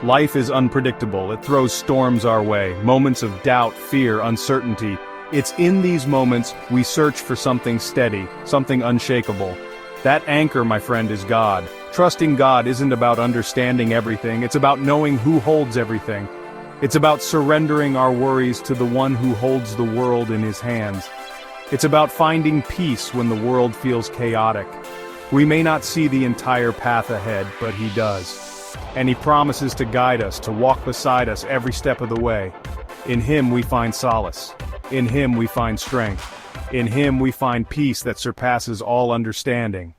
Life is unpredictable. It throws storms our way, moments of doubt, fear, uncertainty. It's in these moments we search for something steady, something unshakable. That anchor, my friend, is God. Trusting God isn't about understanding everything, it's about knowing who holds everything. It's about surrendering our worries to the one who holds the world in his hands. It's about finding peace when the world feels chaotic. We may not see the entire path ahead, but he does. And he promises to guide us, to walk beside us every step of the way. In him we find solace. In him we find strength. In him we find peace that surpasses all understanding.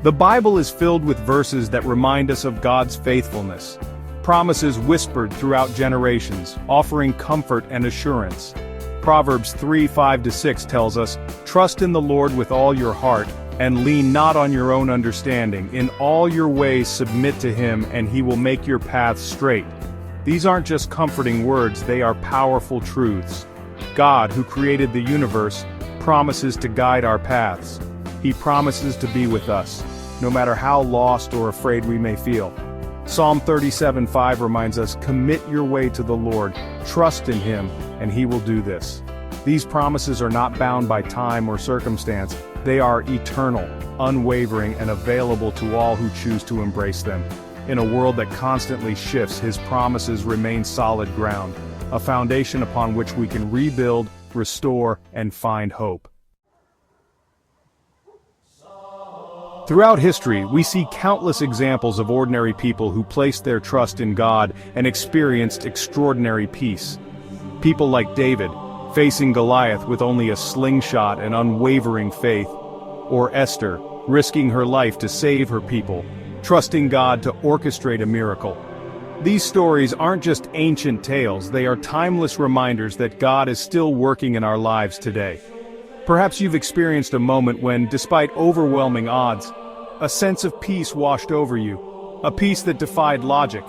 The Bible is filled with verses that remind us of God's faithfulness. Promises whispered throughout generations, offering comfort and assurance. Proverbs 3:5-6 tells us, "Trust in the Lord with all your heart, and lean not on your own understanding. In all your ways submit to him, and he will make your paths straight." These aren't just comforting words, they are powerful truths. God, who created the universe, promises to guide our paths. He promises to be with us, no matter how lost or afraid we may feel. Psalm 37:5 reminds us, "Commit your way to the Lord, trust in him, and he will do this." These promises are not bound by time or circumstance, they are eternal, unwavering, and available to all who choose to embrace them. In a world that constantly shifts, his promises remain solid ground, a foundation upon which we can rebuild, restore, and find hope. Throughout history, we see countless examples of ordinary people who placed their trust in God and experienced extraordinary peace. People like David, facing Goliath with only a slingshot and unwavering faith, or Esther, risking her life to save her people, trusting God to orchestrate a miracle. These stories aren't just ancient tales, they are timeless reminders that God is still working in our lives today. Perhaps you've experienced a moment when, despite overwhelming odds, a sense of peace washed over you, a peace that defied logic,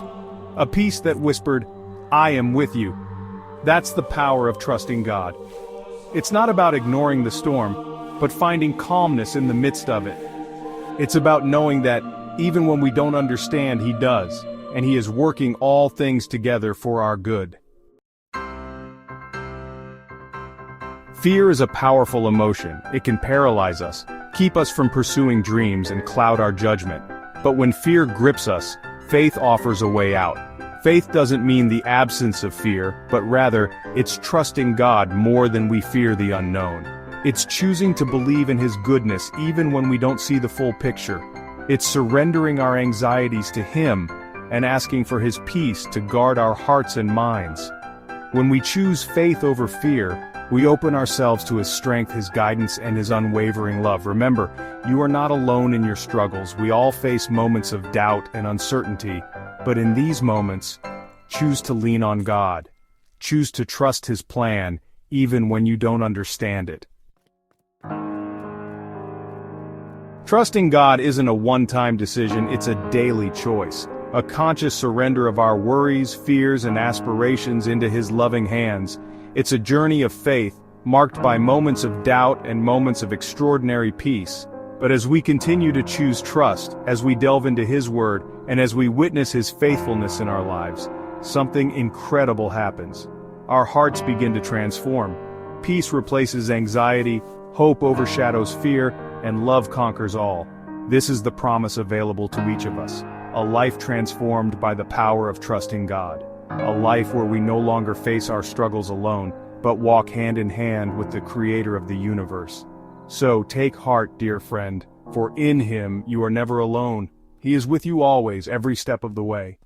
a peace that whispered, "I am with you." That's the power of trusting God. It's not about ignoring the storm, but finding calmness in the midst of it. It's about knowing that, even when we don't understand, he does, and he is working all things together for our good. Fear is a powerful emotion. It can paralyze us, keep us from pursuing dreams, and cloud our judgment. But when fear grips us, faith offers a way out. Faith doesn't mean the absence of fear, but rather, it's trusting God more than we fear the unknown. It's choosing to believe in his goodness even when we don't see the full picture. It's surrendering our anxieties to him and asking for his peace to guard our hearts and minds. When we choose faith over fear, we open ourselves to his strength, his guidance, and his unwavering love. Remember, you are not alone in your struggles. We all face moments of doubt and uncertainty, but in these moments, choose to lean on God. Choose to trust his plan, even when you don't understand it. Trusting God isn't a one-time decision, it's a daily choice. A conscious surrender of our worries, fears, and aspirations into his loving hands. It's a journey of faith, marked by moments of doubt and moments of extraordinary peace. But as we continue to choose trust, as we delve into his word, and as we witness his faithfulness in our lives, something incredible happens. Our hearts begin to transform. Peace replaces anxiety, hope overshadows fear, and love conquers all. This is the promise available to each of us. A life transformed by the power of trusting God. A life where we no longer face our struggles alone, but walk hand in hand with the Creator of the universe. So take heart, dear friend, for in him you are never alone. He is with you always, every step of the way.